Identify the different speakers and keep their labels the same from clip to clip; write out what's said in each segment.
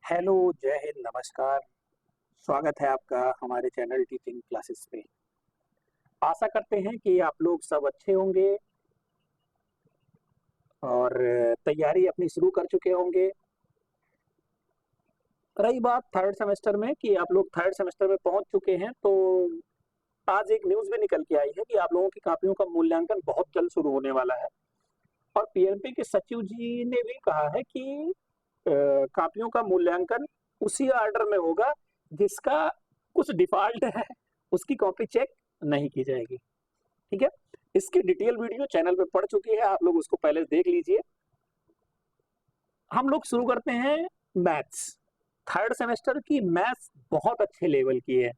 Speaker 1: Hello, जय हिंद, नमस्कार। स्वागत है आपका हमारे चैनल टीचिंग क्लासेस पे। आशा करते हैं कि आप लोग सब अच्छे होंगे और तैयारी अपनी शुरू कर चुके होंगे। रही बात थर्ड सेमेस्टर में कि आप लोग थर्ड सेमेस्टर में पहुंच चुके हैं, तो आज एक न्यूज़ भी निकल के आई है कि आप लोगों की कॉपियों का मूल्यांकन बहुत जल्द शुरू होने वाला है। और पीएनपी के सचिव जी ने भी कहा है कि कॉपियों का मूल्यांकन उसी ऑर्डर में होगा जिसका कुछ डिफ़ॉल्ट है, उसकी कॉपी चेक नहीं की जाएगी। ठीक है? इसकी डिटेल वीडियो चैनल पे पड़ चुकी है, आप लोग उसको पहले देख लीजिए। हम लोग शुरू करते हैं मैथ्स। थर्ड सेमेस्टर की मैथ्स बहुत अच्छे लेवल की है,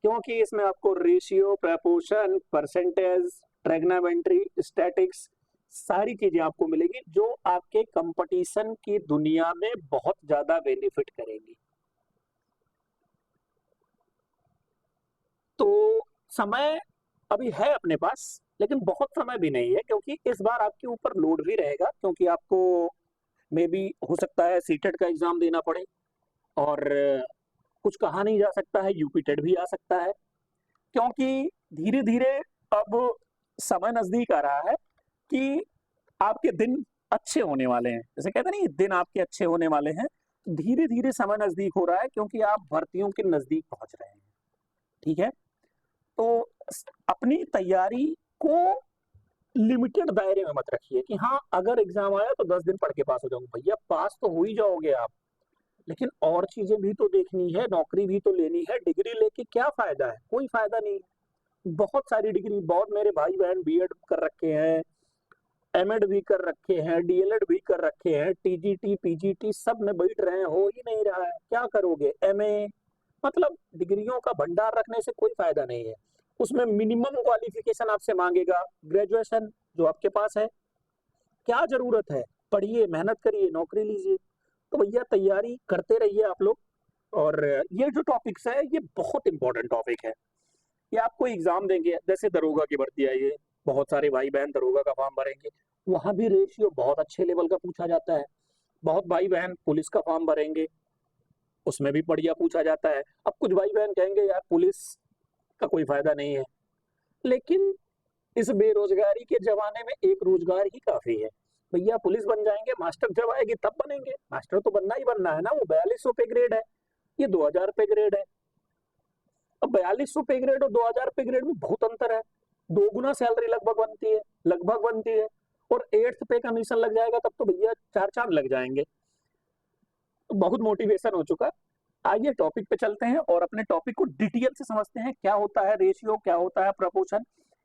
Speaker 1: क्योंकि इसमें आपको ratio, proportion, percentage, trigonometry, statics सारी चीजें आपको मिलेगी जो आपके कंपटीशन की दुनिया में बहुत ज्यादा बेनिफिट करेंगी। तो समय अभी है अपने पास, लेकिन बहुत समय भी नहीं है, क्योंकि इस बार आपके ऊपर लोड भी रहेगा, क्योंकि आपको मे बी हो सकता है सीटेट का एग्जाम देना पड़े और कुछ कहा नहीं जा सकता है, यूपीटेट भी आ सकता है, क्योंकि धीरे धीरे अब समय नजदीक आ रहा है कि आपके दिन अच्छे होने वाले हैं। जैसे कहते नहीं, दिन आपके अच्छे होने वाले हैं। धीरे धीरे समय नजदीक हो रहा है, क्योंकि आप भर्तियों के नजदीक पहुंच रहे हैं। ठीक है? तो अपनी तैयारी को लिमिटेड दायरे में मत रखिए कि हाँ, अगर एग्जाम आया तो 10 दिन पढ़ के पास हो जाऊंगा। भैया, पास तो हो ही जाओगे आप, लेकिन और चीजें भी तो देखनी है, नौकरी भी तो लेनी है। डिग्री लेके क्या फायदा है? कोई फायदा नहीं है। बहुत सारी डिग्री, बहुत मेरे भाई बहन बीएड कर रखे हैं, एमएड भी कर रखे हैं, डीएलएड भी कर रखे हैं, टीजीटी, पीजीटी सब में बैठ रहे हैं, हो ही नहीं रहा है। क्या करोगे? एमए, मतलब डिग्रियों का भंडार रखने से कोई फायदा नहीं है। उसमें मिनिमम क्वालिफिकेशन आपसे मांगेगा ग्रेजुएशन, जो आपके पास है। क्या जरूरत है? पढ़िए, मेहनत करिए, नौकरी लीजिए। तो भैया, तैयारी करते रहिए आप लोग। और ये जो टॉपिक्स है, ये बहुत इंपॉर्टेंट टॉपिक है। ये आपको एग्जाम देंगे, जैसे दरोगा की भर्ती आई है, बहुत सारे भाई बहन दरोगा का फॉर्म भरेंगे, वहां भी रेशियो बहुत अच्छे लेवल का पूछा जाता है। बहुत भाई बहन पुलिस का फॉर्म भरेंगे, उसमें भी बढ़िया पूछा जाता है। अब कुछ भाई बहन कहेंगे यार, पुलिस का कोई फायदा नहीं है, लेकिन इस बेरोजगारी के जमाने में एक रोजगार ही काफी है। भैया, पुलिस बन जाएंगे, मास्टर जब आएगी तब बनेंगे। मास्टर तो बनना ही बनना है ना। वो 4200 पे ग्रेड है, ये 2000 पे ग्रेड है। अब 4200 पे ग्रेड और 2000 पे ग्रेड में बहुत अंतर है। दोगुना सैलरी लगभग बनती है। और 8th पे कमीशन लग जाएगा तब तो भैया चार चांद लग जाएंगे। तो बहुत मोटिवेशन हो चुका। आइए टॉपिक पे चलते हैं और अपने टॉपिक को डिटेल से समझते हैं। क्या होता है रेशियो, क्या होता है प्रपोर्शन,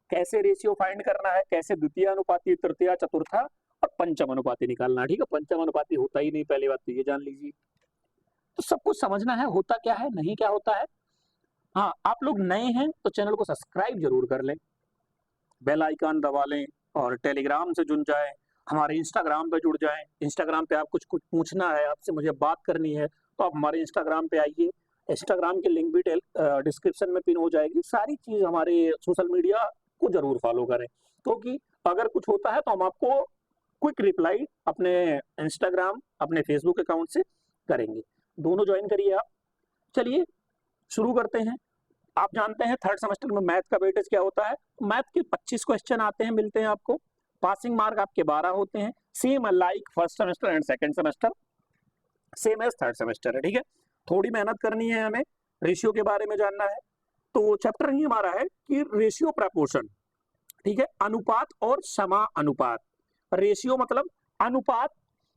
Speaker 1: कैसे रेशियो फाइंड करना है, कैसे द्वितीय अनुपाती, तृतीय, चतुर्था और पंचम अनुपाती निकालना है। ठीक है? पंचम अनुपाती होता ही नहीं, पहली बात तो ये जान लीजिए। तो सब कुछ समझना है, होता क्या है, नहीं क्या होता है। हाँ, आप लोग नए हैं तो चैनल को सब्सक्राइब जरूर कर लें, बेल आइकन दबा लें और टेलीग्राम से जुड़ जाएं, हमारे इंस्टाग्राम पे जुड़ जाएं। इंस्टाग्राम पे आप कुछ कुछ पूछना है, आपसे मुझे बात करनी है, तो आप हमारे इंस्टाग्राम पे आइए। इंस्टाग्राम की लिंक भी डिस्क्रिप्शन में पिन हो जाएगी। सारी चीज हमारे सोशल मीडिया को जरूर फॉलो करें, क्योंकि अगर कुछ होता है तो हम आपको क्विक रिप्लाई अपने इंस्टाग्राम, अपने फेसबुक अकाउंट से करेंगे। दोनों ज्वाइन करिए आप। चलिए शुरू करते हैं। आप जानते हैं थर्ड सेमेस्टर में मैथ का वेटेज क्या होता है। मैथ के 25 क्वेश्चन आते हैं, मिलते हैं आपको। पासिंग मार्क आपके 12 होते हैं। Same like first semester and second semester, same as third semester है। ठीक है? थोड़ी मेहनत करनी है हमें, रेशियो के बारे में जानना है। तो चैप्टर ही हमारा है कि रेशियो प्रपोर्शन। ठीक है? अनुपात और समानुपात। रेशियो मतलब अनुपात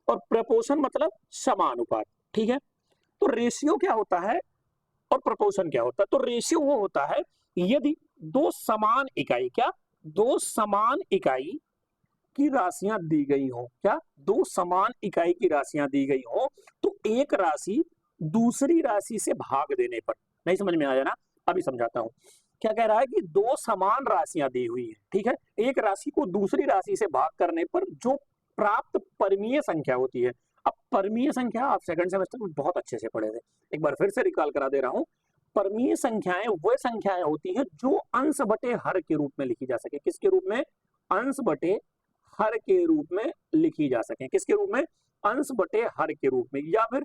Speaker 1: और प्रपोर्शन मतलब समानुपात। ठीक है? तो रेशियो क्या होता है और प्रपोर्शन क्या होता है? तो रेशियो वो होता है यदि दो समान इकाई, क्या, दो समान इकाई की राशियां दी गई हो। क्या? दो समान इकाई की राशियां दी गई हो, तो एक राशि दूसरी राशि से भाग देने पर। नहीं समझ में आया ना? अभी समझाता हूं। क्या कह रहा है कि दो समान राशियां दी हुई है, ठीक है, एक राशि को दूसरी राशि से भाग करने पर जो प्राप्त परमीय संख्या होती है। अब परमीय संख्या आप सेकंड सेमेस्टर में बहुत अच्छे से पढ़े थे, एक बार फिर से रिकॉल करा दे रहा हूं। परमीय संख्याएं वह संख्याएं होती हैं जो अंश बटे हर के रूप में लिखी जा सके। किसके रूप में? अंश बटे हर के रूप में लिखी जा सके। किसके रूप में? अंश बटे हर के रूप में, या फिर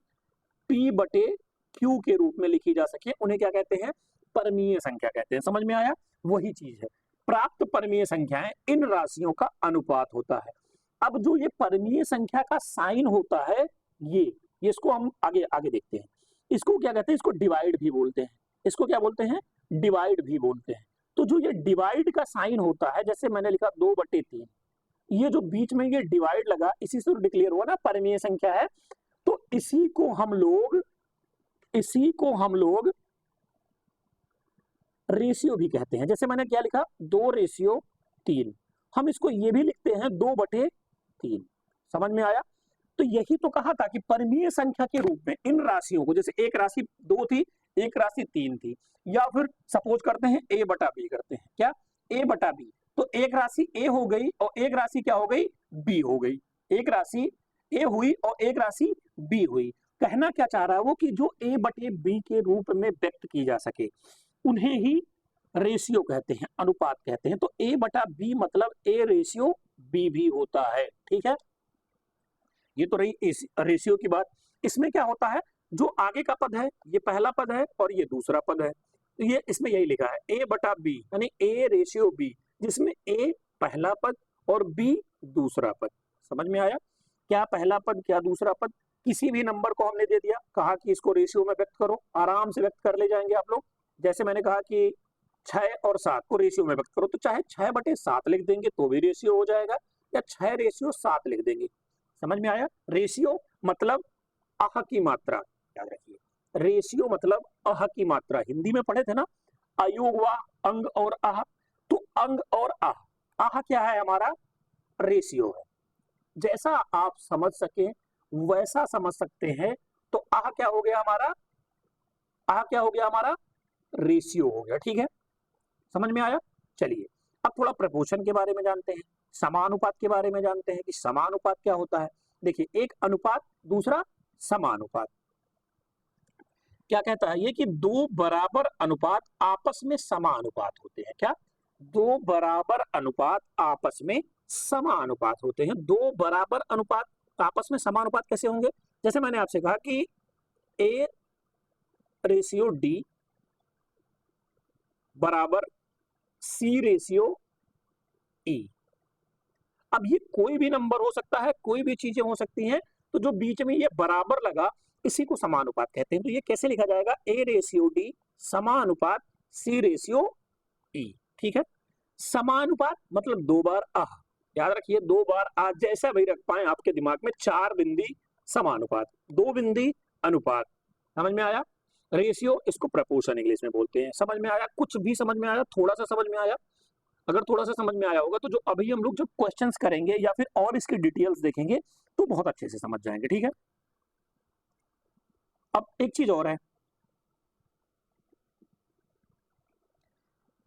Speaker 1: P बटे Q के रूप में लिखी जा सके, उन्हें क्या कहते हैं? परमीय संख्या कहते हैं। समझ में आया? वही चीज है। प्राप्त परमीय संख्याएं इन राशियों का अनुपात होता है। अब जो ये परमीय संख्या का साइन होता है, ये इसको हम आगे आगे देखते हैं। इसको क्या कहते हैं? इसको डिवाइड भी बोलते हैं। इसको क्या बोलते हैं? डिवाइड भी बोलते हैं। तो जो ये डिवाइड का साइन होता है, जैसे मैंने लिखा 2/3, ये जो बीच में ये डिवाइड लगा, इसी से डिक्लेयर हुआ ना परमीय संख्या है। तो इसी को हम लोग रेशियो भी कहते हैं। जैसे मैंने क्या लिखा? 2:3। हम इसको ये भी लिखते हैं 2/3। समझ में आया? तो यही तो कहा था कि परमीय संख्या के रूप में इन राशियों को, जैसे एक राशि 2 थी, एक राशि 3 थी, या फिर सपोज करते हैं a/b करते हैं। क्या? a/b। तो एक राशि a हो गई और एक राशि क्या हो गई? b हो गई। एक राशि a हुई और एक राशि b हुई। कहना क्या चाह रहा है वो कि जो a/b के रूप में व्यक्त की जा सके, उन्हें ही रेशियो कहते हैं, अनुपात कहते हैं। तो a/b मतलब a/b भी होता है। ठीक है, ये तो रही रेशियो की बात। इसमें क्या होता है? जो आगे का पद है ये पहला पद है और ये दूसरा पद है। तो ये इसमें यही लिखा है a/b, यानी a/b, जिसमें a पहला पद और b दूसरा पद। समझ में आया? क्या पहला पद क्या दूसरा पद? किसी भी नंबर को हमने दे दिया, कहा कि इसको रेशियो में व्यक्त करो, आराम से व्यक्त कर ले जाएंगे आप लोग। जैसे मैंने कहा कि 6 और 7 को रेशियो में व्यक्त करो, तो चाहे 6/7 लिख देंगे तो भी रेशियो हो जाएगा, या 6/7 लिख देंगे। समझ में आया? रेशियो मतलब आह की मात्रा, याद रखिए। रेशियो मतलब आह की मात्रा। हिंदी में पढ़े थे ना, अयोग व अंग और आह। तो अंग और आह, आह क्या है? हमारा रेशियो है। जैसा आप समझ सके वैसा समझ सकते हैं। तो आह क्या हो गया हमारा? आह क्या हो गया हमारा? रेशियो हो गया। ठीक है, समझ में आया? चलिए अब थोड़ा प्रपोर्शन के बारे में जानते हैं, समानुपात के बारे में जानते हैं कि समानुपात क्या होता है। देखिए, एक अनुपात, दूसरा समानुपात। क्या कहता है ये कि दो बराबर अनुपात आपस में समानुपात होते हैं। क्या? दो बराबर अनुपात आपस में समानुपात होते हैं। दो बराबर अनुपात आपस में समानुपात कैसे होंगे? जैसे मैंने आपसे कहा कि a/d बराबर c/e। अब ये कोई भी नंबर हो सकता है, कोई भी चीजें हो सकती हैं। तो जो बीच में ये बराबर लगा, इसी को समानुपात कहते हैं। तो ये कैसे लिखा जाएगा? a/d समानुपात c/e। ठीक है, समानुपात मतलब दो बार आह। याद रखिए, दो बार आह, जैसा भी रख पाए आपके दिमाग में। 4 बिंदी समानुपात, 2 बिंदी अनुपात। समझ में आया? रेशियो, इसको प्रपोर्शन इंग्लिश में बोलते हैं। समझ में आया? कुछ भी समझ में आया? थोड़ा सा समझ में आया? अगर थोड़ा सा समझ में आया होगा तो जो अभी हम लोग जब क्वेश्चंस करेंगे या फिर और इसकी डिटेल्स देखेंगे तो बहुत अच्छे से समझ जाएंगे। ठीक है, अब एक चीज और है,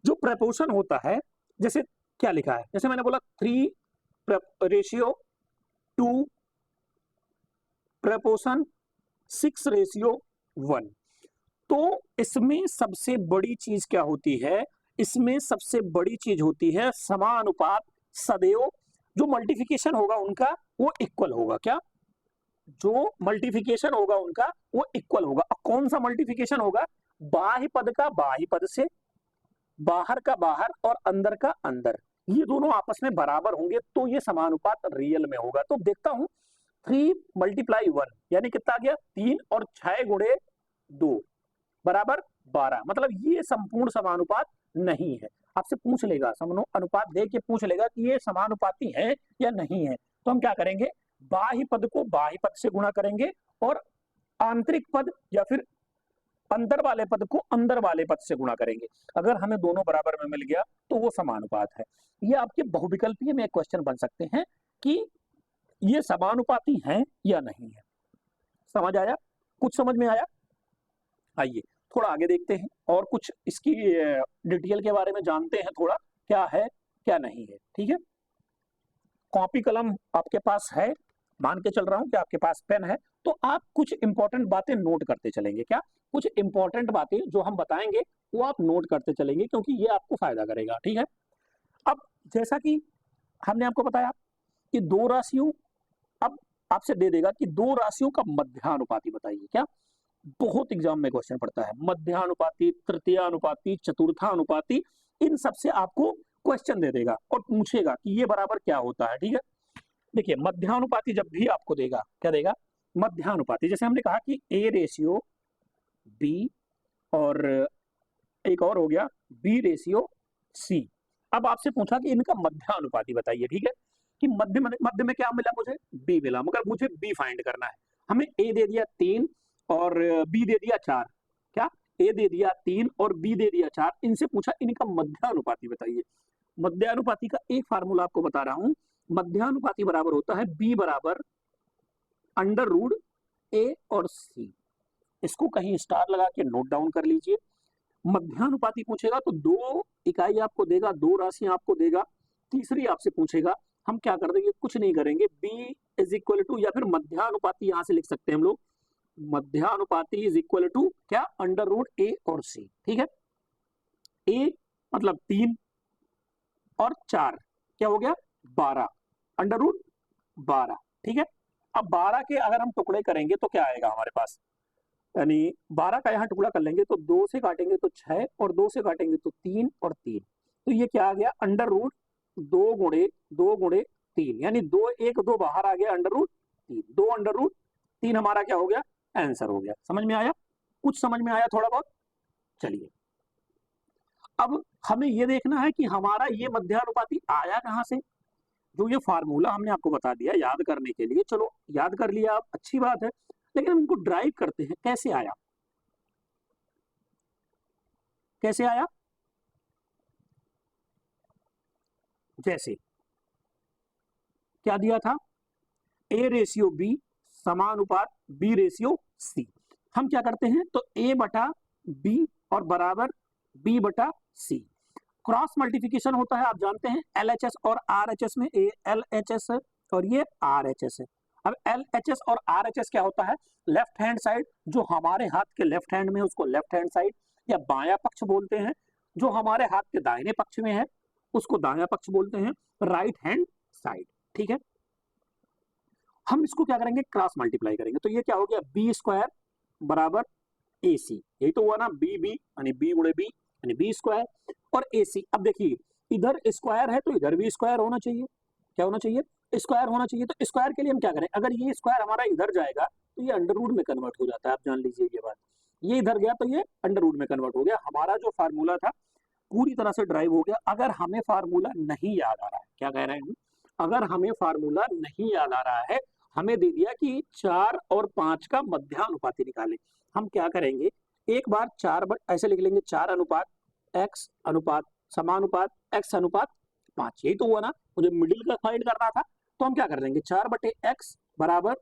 Speaker 1: जो प्रपोर्शन होता है, जैसे क्या लिखा है? जैसे मैंने बोला 3:2 प्रपोर्शन 6:1। तो इसमें सबसे बड़ी चीज क्या होती है? इसमें सबसे बड़ी चीज होती है समानुपात। सदैव जो मल्टीप्लिकेशन होगा उनका वो इक्वल होगा। क्या? जो मल्टीप्लिकेशन होगा उनका वो इक्वल होगा। अब कौन सा मल्टीप्लिकेशन होगा? बाह्य पद का बाह्य पद से, बाहर का बाहर और अंदर का अंदर, ये दोनों आपस में बराबर होंगे तो ये समानुपात रियल में होगा। तो देखता हूं 3 × 1 यानी कितना आ गया? 3, और 6 × 2 बराबर 12। मतलब ये संपूर्ण समानुपात नहीं है। आपसे पूछ लेगा, समनो अनुपात दे के पूछ लेगा कि ये समानुपाती है या नहीं है। तो हम क्या करेंगे? बाह्य पद को बाह्य पद से गुणा करेंगे और आंतरिक पद या फिर अंदर वाले पद को अंदर वाले पद से गुणा करेंगे। अगर हमें दोनों बराबर में मिल गया तो वो समानुपात है। ये आपके बहुविकल्पीय में एक क्वेश्चन बन सकते हैं कि ये समानुपाती हैं या नहीं है। समझ आया? कुछ समझ में आया? आइए थोड़ा आगे देखते हैं और कुछ इसकी डिटेल के बारे में जानते हैं, थोड़ा क्या है क्या नहीं है। ठीक है, कॉपी कलम आपके पास है, मान के चल रहा हूं कि आपके पास पेन है, तो आप कुछ इंपॉर्टेंट बातें नोट करते चलेंगे। क्या? कुछ इंपॉर्टेंट बातें जो हम बताएंगे वो आप नोट करते चलेंगे, क्योंकि ये आपको फायदा करेगा। ठीक है, अब जैसा कि हमने आपको बताया कि दो राशियों, अब आपसे दे देगा कि दो राशियों का मध्यानुपाती बताइए। क्या? बहुत एग्जाम में क्वेश्चन पड़ता है, मध्यानुपाती, तृतीयानुपाती, चतुर्थानुपाती, इन सब से आपको क्वेश्चन दे देगा और पूछेगा कि ये बराबर क्या होता है। ठीक है, देखिए मध्यानुपाती जब भी आपको देगा, क्या देगा, मध्यानुपाती, जैसे हमने कहा कि ए रेशियो बी, और एक और हो गया बी रेशियो सी। अब आपसे पूछा कि इनका मध्यानुपाती बताइए। ठीक है, कि मध्य में क्या मिला, मुझे बी मिला, मगर मुझे बी फाइंड करना है। हमें ए दे दिया 3 और बी दे दिया 4, क्या, ए दे दिया 3 और बी दे दिया 4, इनसे पूछा इनका मध्यानुपाती बताइए। मध्यानुपाती का एक फार्मूला आपको बता रहा हूं, मध्यानुपाती बराबर होता है बी बराबर अंडर रूट ए और सी। इसको कहीं स्टार लगा के नोट डाउन कर लीजिए। मध्यानुपाती पूछेगा तो 2 इकाई आपको देगा, 2 राशियां आपको देगा, तीसरी आपसे पूछेगा, हम क्या कर देंगे, कुछ नहीं करेंगे, b इज इक्वल टू, या फिर मध्यानुपाती यहां से लिख सकते हैं हम लोग, मध्यानुपाती इज इक्वल टू क्या, अंडर रूट ए और सी। ठीक है, a मतलब 3 और 4 क्या हो गया 12, अंडर रूट 12। ठीक है, अब 12 के अगर हम टुकड़े करेंगे तो क्या आएगा हमारे पास, यानी 12 का यहाँ टुकड़ा कर लेंगे तो 2 से काटेंगे तो 6 और 2 से काटेंगे तो 3 और 3, तो ये क्या आ गया, अंडर रूट 2 गुणे 3, यानी 2 1 2 बाहर आ गया, अंडर रूट 3, 2 अंडर रूट 3 हमारा क्या हो गया, आंसर हो गया। समझ में आया, कुछ समझ में आया थोड़ा बहुत। चलिए, अब हमें ये देखना है कि हमारा ये मध्यानुपाती आया कहां से। जो ये फार्मूला हमने आपको बता दिया याद करने के लिए, चलो याद कर लिया आप, अच्छी बात है, लेकिन हम इनको ड्राइव करते हैं, कैसे आया, कैसे आया, जैसे क्या दिया था, ए रेशियो बी समानुपात बी रेशियो सी। हम क्या करते हैं, तो ए बटा बी और बराबर बी बटा सी, क्रॉस मल्टीप्लिकेशन होता है, आप जानते हैं LHS और RHS में, ए LHS है और ये RHS है। अब LHS और RHS क्या होता है, लेफ्ट हैंड साइड, जो हमारे हाथ के लेफ्ट हैंड में है उसको लेफ्ट हैंड साइड या बायां पक्ष बोलते हैं, जो हमारे हाथ के दाहिने पक्ष में है उसको दायां पक्ष बोलते हैं, राइट हैंड साइड। ठीक है, हम इसको क्या करेंगे, क्रॉस मल्टीप्लाई करेंगे, तो ये क्या हो गया, बी स्क्वायर बराबर ए सी, यही तो हुआ ना, बी बी यानी बी गुणे बी यानी बी स्क्वायर और ए सी। अब देखिए इधर स्क्वायर है तो इधर भी स्क्वायर होना चाहिए, क्या होना चाहिए, स्क्वायर होना चाहिए। तो स्क्वायर के लिए हम क्या करें, अगर ये स्क्वायर हमारा इधर जाएगा तो ये अंडर रूट में कन्वर्ट हो जाता है, आप जान लीजिए ये बात, ये इधर गया तो ये अंडर रूट में कन्वर्ट हो गया, हमारा जो फार्मूला था पूरी तरह से ड्राइव हो गया। अगर हमें फार्मूला नहीं याद आ रहा है, क्या कह रहे हैं, अगर हमें फार्मूला नहीं याद आ रहा है, हमें दे दिया कि 4 और 5 का मध्यानुपाती निकालें, हम क्या करेंगे, एक बार 4 ऐसे लिख लेंगे, 4 अनुपात x अनुपात समानुपात x अनुपात 5, यही तो हुआ ना, मुझे मिडिल का फाइंड करना था, तो हम क्या कर देंगे, 4 बटे x बराबर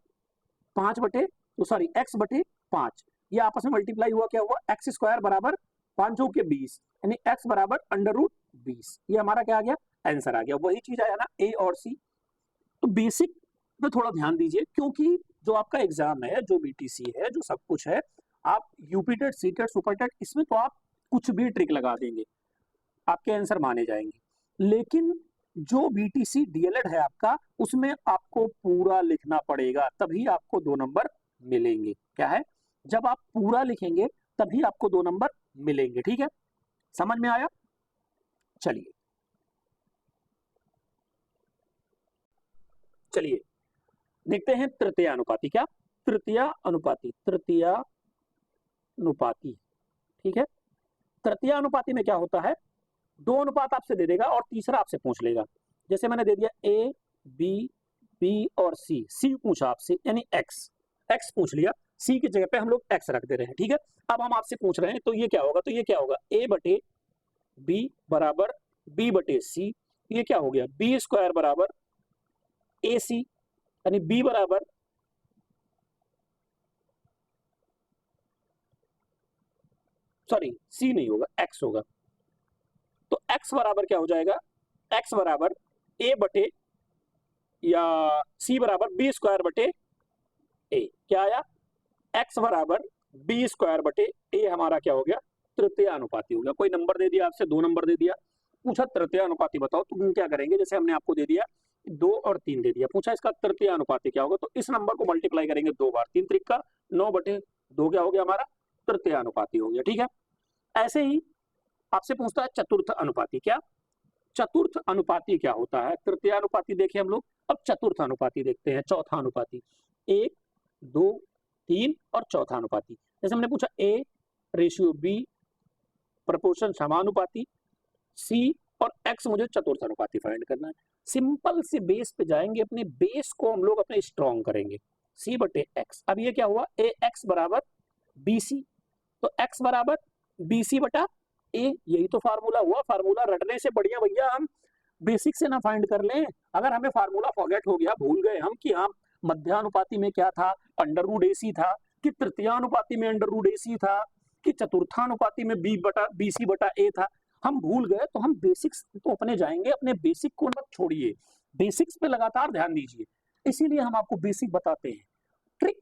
Speaker 1: 5 बटे, सॉरी x बटे 5, ये आपस में मल्टीप्लाई हुआ, क्या हुआ, एक्स स्क्वायर बराबर 5 के 20, यानी x बराबर अंडर रूट 20, ये हमारा क्या आ गया, आंसर आ गया। वही चीज आया ना ए और सी। तो बेसिक पे थोड़ा ध्यान दीजिए, क्योंकि जो आपका एग्जाम है, जो बीटीसी है, जो सब कुछ है, आप यूपीटेट सीटेट सुपरटेट इसमें तो आप कुछ भी ट्रिक लगा देंगे, आपके आंसर माने जाएंगे, लेकिन जो बीटीसी डीएलएड है आपका, उसमें आपको पूरा लिखना पड़ेगा, तभी आपको 2 नंबर मिलेंगे। क्या है, जब आप पूरा लिखेंगे तभी आपको 2 नंबर मिलेंगे। ठीक है, समझ में आया। चलिए चलिए देखते हैं तृतीय अनुपाती, क्या, तृतीय अनुपाती, तृतीय अनुपाती। ठीक है, तृतीय अनुपाती में क्या होता है, 2 अनुपात आपसे दे देगा और तीसरा आपसे पूछ लेगा, जैसे मैंने दे दिया ए बी बी और सी, सी पूछा आपसे यानी एक्स, एक्स पूछ लिया, सी की जगह पे हम लोग एक्स रख दे रहे हैं। ठीक है, अब हम आपसे पूछ रहे हैं तो ये क्या होगा, तो ये क्या होगा, ए बटे बी बराबर बी बटे सी, ये क्या हो गया, बी स्क्वायर बराबर ए सी, यानी बी बराबर सॉरी सी नहीं होगा, एक्स होगा, तो एक्स बराबर क्या हो जाएगा, एक्स बराबर ए बटे या सी बराबर बी स्क्वायर बटे ए, क्या आया, एक्स बराबर बी स्क्वायर बटे ए, हमारा क्या हो गया, तृतीय अनुपाती हो गया। कोई नंबर दे दिया आपसे, 2 नंबर दे दिया, पूछा तृतीय अनुपाती बताओ, तो क्या करेंगे, जैसे हमने आपको दे दिया 2 और 3 दे दिया, पूछा इसका तृतीय अनुपाती क्या होगा, तो इस नंबर को मल्टीप्लाई करेंगे 2 बार, 3 त्रिक का 9 बटे 2 क्या हो गया हमारा, तृतीयानुपाती हो गया, ठीक है। ऐसे ही आपसे पूछता है चतुर्थ अनुपाती, क्या चतुर्थ अनुपाती क्या होता है? तृतीयानुपाती देखे हम लोग, अब चतुर्थ अनुपाती देखते हैं, चौथा अनुपाती। 1, 2, 3 और चौथा अनुपाती। जैसे हमने पूछा ए रेशियो बी प्रपोर्शन समानुपाती, सी और एक्स मुझे चतुर्थ अनुपाती फाइंड करना है। सिंपल से बेस पे जाएंगे, अपने बेस को हम लोग अपने स्ट्रॉन्ग करेंगे, सी बटे एक्स। अब ये क्या हुआ, ए एक्स बराबर बी सी, तो एक्स बराबर बी सी बटा ए, यही तो फार्मूला हुआ। फार्मूला रटने से बढ़िया भैया हम बेसिक से ना फाइंड कर लें। अगर हमें फार्मूला फॉरगेट हो गया, भूल गए हम कि हम मध्यानुपाती में क्या था, अंडर रूट ए सी था, कि तृतीयानुपाती में अंडर रूट ए सी था, कि चतुर्थानुपाती में बी सी बटा ए था, हम भूल गए, तो हम बेसिक्स तो अपने जाएंगे, अपने बेसिक को मत छोड़िए, बेसिक्स पे लगातार ध्यान दीजिए। इसीलिए हम आपको बेसिक बताते हैं। ट्रिक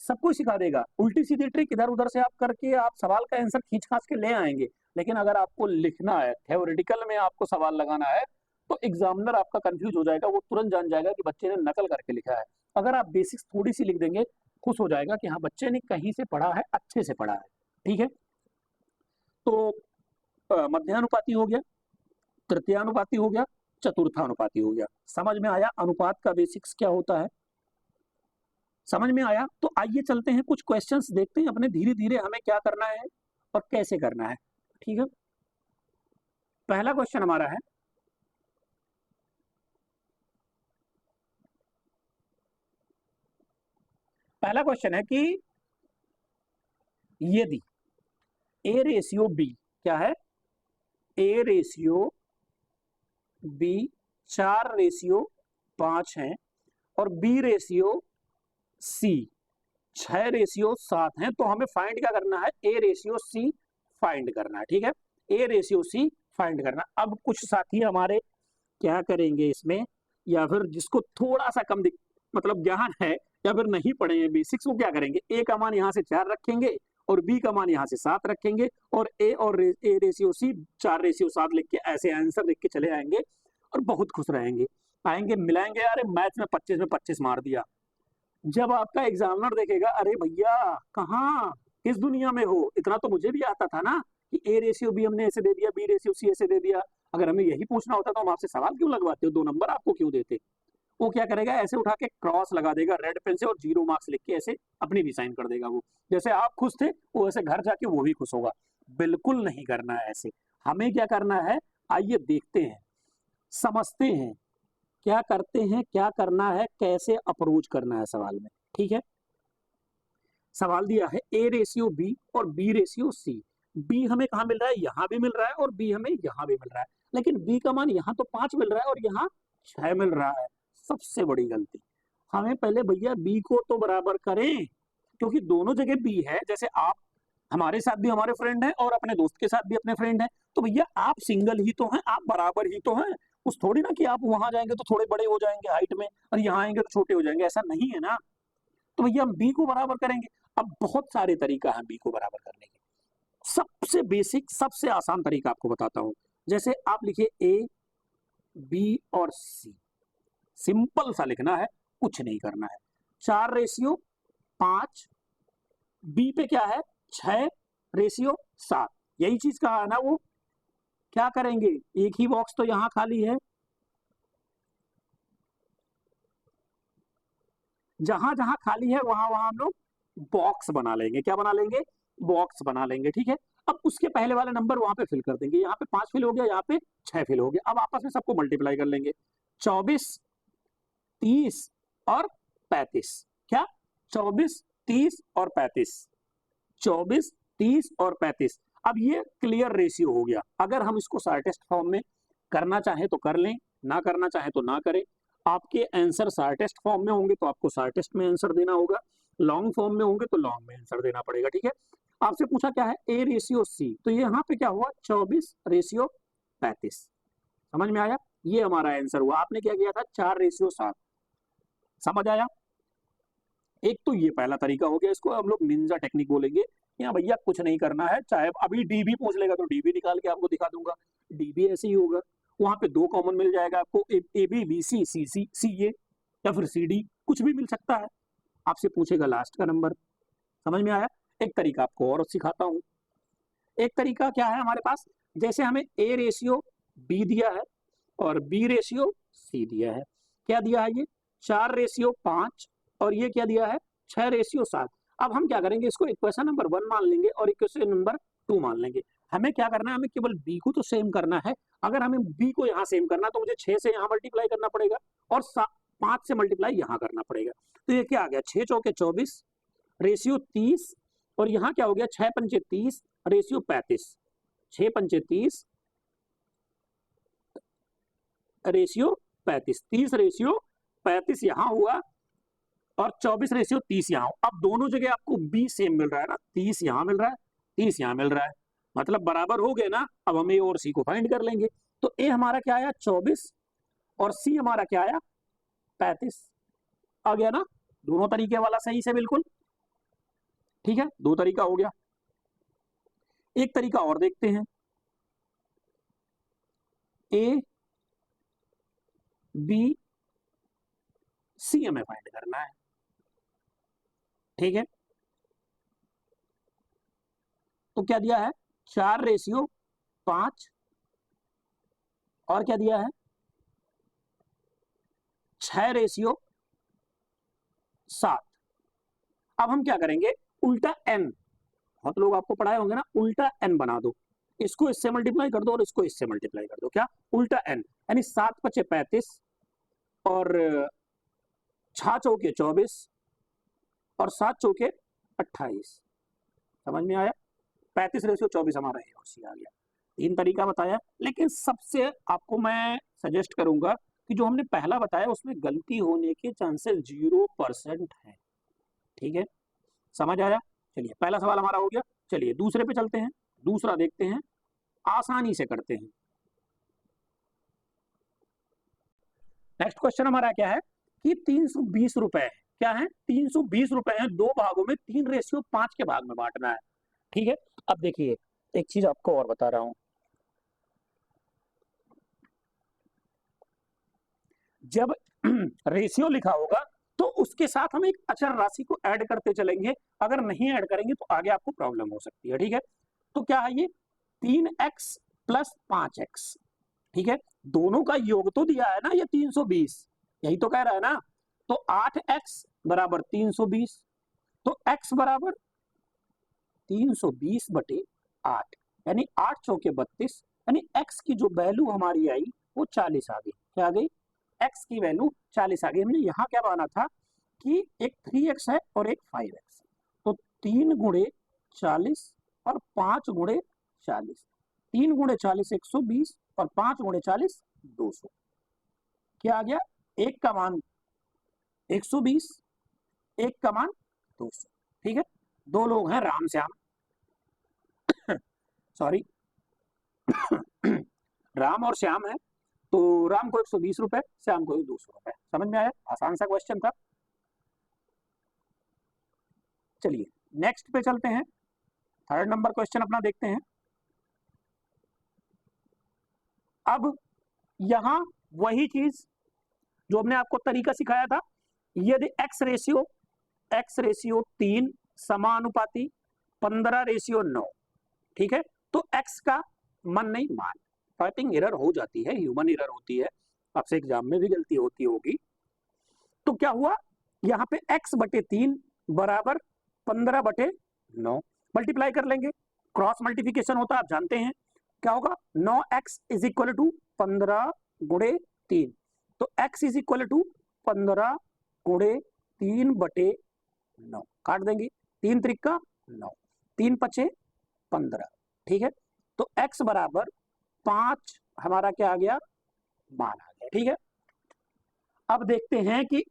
Speaker 1: सबको सिखा देगा, उल्टी सीधी ट्रिक इधर उधर से आप करके आप सवाल का आंसर खींच खाच के ले आएंगे, लेकिन अगर आपको लिखना है, थ्योरेटिकल में आपको सवाल लगाना है, तो एग्जामिनर आपका कंफ्यूज हो जाएगा, वो तुरंत जान जाएगा कि बच्चे ने नकल करके लिखा है। अगर आप बेसिक्स थोड़ी सी लिख देंगे, खुश हो जाएगा कि हाँ बच्चे ने कहीं से पढ़ा है, अच्छे से पढ़ा है, ठीक है। तो मध्यानुपाती हो गया, तृतीयानुपाती हो गया, चतुर्थानुपाती हो गया। समझ में आया अनुपात का बेसिक्स क्या होता है? समझ में आया? तो आइए चलते हैं, कुछ क्वेश्चंस देखते हैं अपने, धीरे धीरे हमें क्या करना है और कैसे करना है, ठीक है। पहला क्वेश्चन हमारा है, पहला क्वेश्चन है कि यदि ए रेशियो बी क्या है, ए रेशियो बी 4 रेशियो 5 है और बी रेशियो सी 6 रेशियो 7 है, तो हमें फाइंड क्या करना है, ए रेशियो सी फाइंड करना है, ठीक है। ए रेशियो सी फाइंड करना। अब कुछ साथी हमारे क्या करेंगे इसमें, या फिर जिसको थोड़ा सा कम मतलब ज्ञान है, या फिर नहीं पढ़े हैं बेसिक्स, वो क्या करेंगे, ए का मान यहाँ से 4 रखेंगे और बी का मान यहाँ से 7 रखेंगे, और ए और ए रेशियो सी 4 रेशियो 7 लिख के ऐसे आंसर लिख के चले आएंगे और बहुत खुश रहेंगे। आएंगे मिलाएंगे, अरे मैथ में 25 मार दिया। जब आपका एग्जामिनर देखेगा, अरे भैया कहाँ किस दुनिया में हो, इतना तो मुझे भी आता था ना कि ए रेशियो बी हमने ऐसे दे दिया, बी रेशियो सी ऐसे दे दिया, अगर हमें यही पूछना होता तो हम आपसे सवाल क्यों लगवाते हो, 2 नंबर आपको क्यों देते। वो क्या करेगा, ऐसे उठा के क्रॉस लगा देगा रेड पेन से और 0 मार्क्स लिख के ऐसे अपनी भी साइन कर देगा। वो जैसे आप खुश थे, वो ऐसे घर जाके वो भी खुश होगा। बिल्कुल नहीं करना है ऐसे। हमें क्या करना है, आइए देखते हैं, समझते हैं क्या करते हैं, क्या करना है, कैसे अप्रोच करना है सवाल में, ठीक है। सवाल दिया है ए रेशियो बी और बी रेशियो सी। बी हमें कहाँ मिल रहा है, यहाँ भी मिल रहा है, और बी हमें यहाँ भी मिल रहा है, लेकिन बी का मान यहाँ तो 5 मिल रहा है और यहाँ 6 मिल रहा है। सबसे बड़ी गलती, हमें पहले भैया बी को तो बराबर करें, क्योंकि दोनों जगह बी है। जैसे आप हमारे साथ भी हमारे फ्रेंड हैं और अपने दोस्त के साथ भी अपने फ्रेंड हैं, तो भैया आप सिंगल ही तो हैं, आप बराबर ही तो हैं। उस थोड़ी ना कि आप वहां जाएंगे तो थोड़े बड़े हो जाएंगे हाइट में और यहाँ आएंगे तो छोटे हो जाएंगे, ऐसा नहीं है ना। तो भैया हम बी को बराबर करेंगे। अब बहुत सारे तरीका है बी को बराबर करने के, सबसे बेसिक सबसे आसान तरीका आपको बताता हूं। जैसे आप लिखिए ए बी और सी, सिंपल सा लिखना है, कुछ नहीं करना है। 4 रेशियो 5, बी पे क्या है 6 रेशियो 7, यही चीज कहा है ना। वो क्या करेंगे, एक ही बॉक्स तो यहां खाली है, जहां जहां खाली है वहां वहां हम लोग बॉक्स बना लेंगे। क्या बना लेंगे, बॉक्स बना लेंगे, ठीक है। अब उसके पहले वाले नंबर वहां पे फिल कर देंगे, यहाँ पे 5 फिल हो गया, यहाँ पे 6 फिल हो गया। अब आपस में सबको मल्टीप्लाई कर लेंगे, 24 30 और 35। क्या 24 30 और 35, 24 30 और 35। अब ये क्लियर रेशियो हो गया। अगर हम इसको शॉर्टेस्ट फॉर्म में करना चाहें तो कर लें, ना करना चाहें तो ना करें। आपके आंसर शॉर्टेस्ट फॉर्म में होंगे तो आपको शॉर्टेस्ट में आंसर देना होगा, लॉन्ग फॉर्म में होंगे तो लॉन्ग में आंसर देना पड़ेगा, ठीक है। आपसे पूछा क्या है, ए रेशियो सी, तो ये यहाँ पे क्या हुआ 24 रेशियो 35। समझ में आया, ये हमारा आंसर हुआ। आपने क्या किया था 4 रेशियो 7। समझ आया। एक तो ये पहला तरीका हो गया, इसको हम लोग निंजा टेक्निक बोलेंगे। यहाँ भैया कुछ नहीं करना है, चाहे अभी डी भी पूछ लेगा तो डी भी निकाल के आपको दिखा दूंगा, डी भी ऐसे ही होगा। वहां पे 2 कॉमन मिल जाएगा आपको, ए बी बी सी सी सी सी ए, या फिर सी डी, कुछ भी मिल सकता है। आपसे पूछेगा लास्ट का नंबर। समझ में आया। एक तरीका आपको और सिखाता हूं। एक तरीका क्या है हमारे पास, जैसे हमें ए रेशियो बी दिया है और बी रेशियो सी दिया है। क्या दिया है ये 4:5 और ये क्या दिया है 6:7। अब हम क्या करेंगे, इसको इक्वेशन नंबर 1 मान लेंगे और इक्वेशन नंबर 2 मान लेंगे। हमें क्या करना है, हमें केवल बी को तो सेम करना है। अगर हमें बी को यहाँ सेम करना तो मुझे 6 से यहाँ मल्टीप्लाई करना पड़ेगा और 5 से मल्टीप्लाई यहाँ करना पड़ेगा। तो ये क्या आ गया 6 चौके 24 रेशियो 30 और यहाँ क्या हो गया 6 पंचे 30 रेशियो 35। 6 पंचे 30 रेशियो 35, 30 रेशियो 35 यहाँ हुआ और 24:30 यहाँ। अब दोनों जगह आपको बी सेम मिल रहा है ना, 30 यहाँ मिल रहा है 30 यहाँ मिल रहा है, मतलब बराबर हो गए ना। अब हम ए और सी को फाइंड कर लेंगे। तो ए हमारा क्या आया 24 और सी हमारा क्या आया 35 आ गया ना, दोनों तरीके वाला सही से बिल्कुल ठीक है। दो तरीका हो गया। एक तरीका और देखते हैं, ए बी सी हमें फाइंड करना है, ठीक है। तो क्या दिया है 4:5 और क्या दिया है 6:7। अब हम क्या करेंगे, उल्टा एन, बहुत लोग आपको पढ़ाए होंगे ना, उल्टा एन बना दो, इसको इससे मल्टीप्लाई कर दो और इसको इससे मल्टीप्लाई कर दो। क्या उल्टा एन, यानी 7 पचे 35 और 6 चौके 24 और 7 चौके 28। समझ में आया, 35:24 हमारा ए और सी आ गया। 3 तरीका बताया, लेकिन सबसे आपको मैं सजेस्ट करूंगा कि जो हमने पहला बताया उसमें गलती होने के चांसेस 0% है, ठीक है। समझ आया। चलिए पहला सवाल हमारा हो गया। चलिए दूसरे पे चलते हैं, दूसरा देखते हैं, आसानी से करते हैं। नेक्स्ट क्वेश्चन हमारा क्या है कि 320 रुपए है। क्या है 320 रुपए है, 2 भागों में 3:5 के भाग में बांटना है, ठीक है। अब देखिए एक चीज आपको और बता रहा हूं, जब रेशियो लिखा होगा तो उसके साथ हम एक अचर राशि को ऐड करते चलेंगे, अगर नहीं ऐड करेंगे तो आगे आपको प्रॉब्लम हो सकती है, ठीक है। तो क्या है ये 3x + 5x, ठीक है। दोनों का योग तो दिया है ना ये 320, यही तो कह रहा है ना। तो 8x = 320, तो x = 320/8, यानी 8 चौके 32, यानी x की जो वैल्यू हमारी आई वो 40 आ गई। क्या आ गई, x की वैल्यू 40 आ गई। हमने यहाँ क्या माना था कि एक 3x है और एक 5x, तो 3 × 40 और 5 × 40, 3 × 40 120 और 5 × 40 200। क्या आ गया, एक का मान 120, एक का मान 200, ठीक है। दो लोग हैं राम श्याम सॉरी राम और श्याम है, तो राम को 120 रुपए, श्याम को 200 रुपए। समझ में आया, आसान सा क्वेश्चन था। चलिए नेक्स्ट पे चलते हैं, थर्ड नंबर क्वेश्चन अपना देखते हैं। अब यहां वही चीज जो हमने आपको तरीका सिखाया था, यदि x रेशियो 3 समानुपाती 15:9, ठीक है। तो x का मन नहीं मान, टाइपिंग एरर हो जाती है, ह्यूमन एरर होती है, आपसे एग्जाम में भी गलती होती होगी। तो क्या हुआ, यहाँ पे x/3 = 15/9, मल्टीप्लाई कर लेंगे, क्रॉस मल्टीप्लिकेशन होता है आप जानते हैं। क्या होगा 9x = 15 × 3, तो x = 15 × 3/9, काट देंगे, 3 त्रिका 9, 3 पचे 15, ठीक है। तो x = 5 हमारा क्या आ गया, मान आ गया, ठीक है। अब देखते हैं कि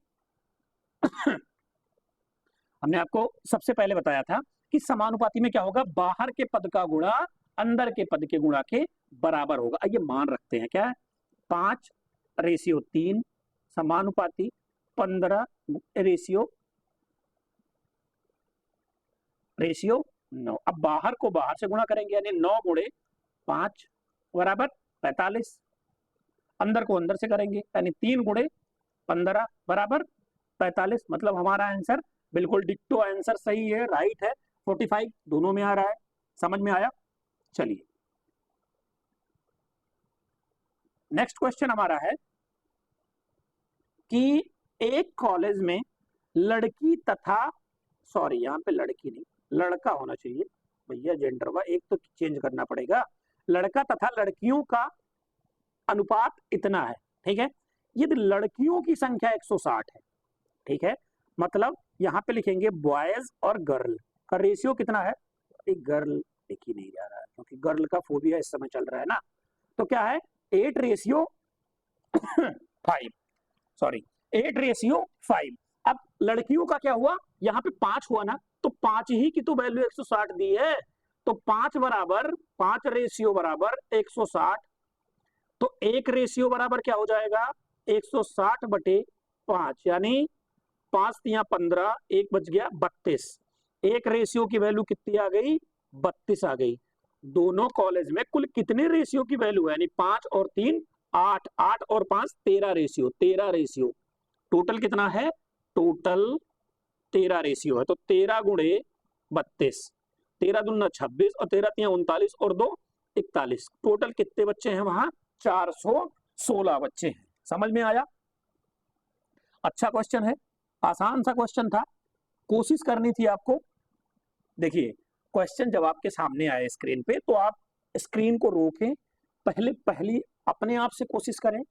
Speaker 1: हमने आपको सबसे पहले बताया था कि समानुपाती में क्या होगा, बाहर के पद का गुणा अंदर के पद के गुणा के बराबर होगा। ये मान रखते हैं, क्या है 5:3 समानुपाती 15:9। अब बाहर को बाहर से गुणा करेंगे, यानी 9 × 5 = 45, अंदर को अंदर से करेंगे, यानी 3 × 15 = 45। मतलब हमारा आंसर बिल्कुल डिक्टो आंसर सही है, राइट है। 45 दोनों में आ रहा है, समझ में आया। चलिए नेक्स्ट क्वेश्चन हमारा है कि एक कॉलेज में लड़की तथा, सॉरी यहाँ पे लड़की नहीं लड़का होना चाहिए भैया, जेंडर का एक तो चेंज करना पड़ेगा, लड़का तथा लड़कियों का अनुपात इतना है, ठीक है। यदि लड़कियों की संख्या 160 है, ठीक है, मतलब यहाँ पे लिखेंगे बॉयज और गर्ल का रेशियो कितना है, गर्ल लिख ही नहीं जा रहा है क्योंकि गर्ल का फोबिया इस समय चल रहा है ना, तो क्या है 8:5, सॉरी 8:5। अब लड़कियों का क्या हुआ, यहाँ पे 5 हुआ ना, तो 5 ही की तो वैल्यू 160 दी है, तो 5 बराबर 5 रेशियो बराबर 160, तो 1 रेशियो बराबर क्या हो जाएगा 160/5, यानी 5 तिया 15, 1 बच गया 32। 1 रेशियो की वैल्यू कितनी आ गई 32 आ गई। दोनों कॉलेज में कुल कितने रेशियो की वैल्यू है, यानी 5 और 3 8, 8 और 5 13 रेशियो, 13 रेशियो टोटल कितना है, टोटल 13 रेशियो है, तो 13 गुणे 32, 13 दूना 26 और 13 तिया 39 और 2 41, टोटल कितने बच्चे हैं वहां 416 बच्चे हैं। समझ में आया, अच्छा क्वेश्चन है, आसान सा क्वेश्चन था, कोशिश करनी थी आपको। देखिए क्वेश्चन जब आपके सामने आए स्क्रीन पे तो आप स्क्रीन को रोकें, पहली अपने आप से कोशिश करें,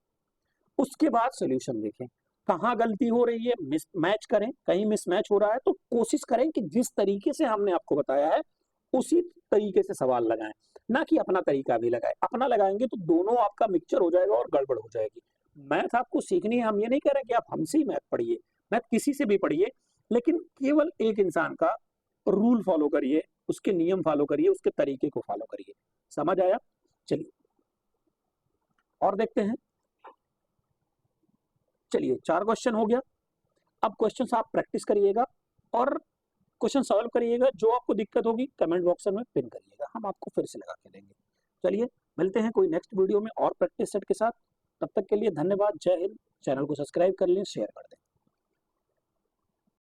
Speaker 1: उसके बाद सॉल्यूशन देखें कहाँ गलती हो रही है, मिसमैच करें, कहीं मिसमैच हो रहा है तो कोशिश करें कि जिस तरीके से हमने आपको बताया है उसी तरीके से सवाल लगाएं, ना कि अपना तरीका भी लगाएं। अपना लगाएंगे तो दोनों आपका मिक्सचर हो जाएगा और गड़बड़ हो जाएगी। मैथ आपको सीखनी है, हम ये नहीं कह रहे कि आप हमसे ही मैथ पढ़िए, मैथ किसी से भी पढ़िए, लेकिन केवल एक इंसान का रूल फॉलो करिए, उसके नियम फॉलो करिए, उसके तरीके को फॉलो करिए। समझ आया, चलिए और देखते हैं। चलिए 4 क्वेश्चन हो गया, अब क्वेश्चन आप प्रैक्टिस करिएगा और क्वेश्चन सॉल्व करिएगा, जो आपको दिक्कत होगी कमेंट बॉक्स में पिन करिएगा, हम आपको फिर से लगा के देंगे। चलिए मिलते हैं कोई नेक्स्ट वीडियो में और प्रैक्टिस सेट के साथ, तब तक के लिए धन्यवाद, जय हिंद। चैनल को सब्सक्राइब कर लें, शेयर कर दें।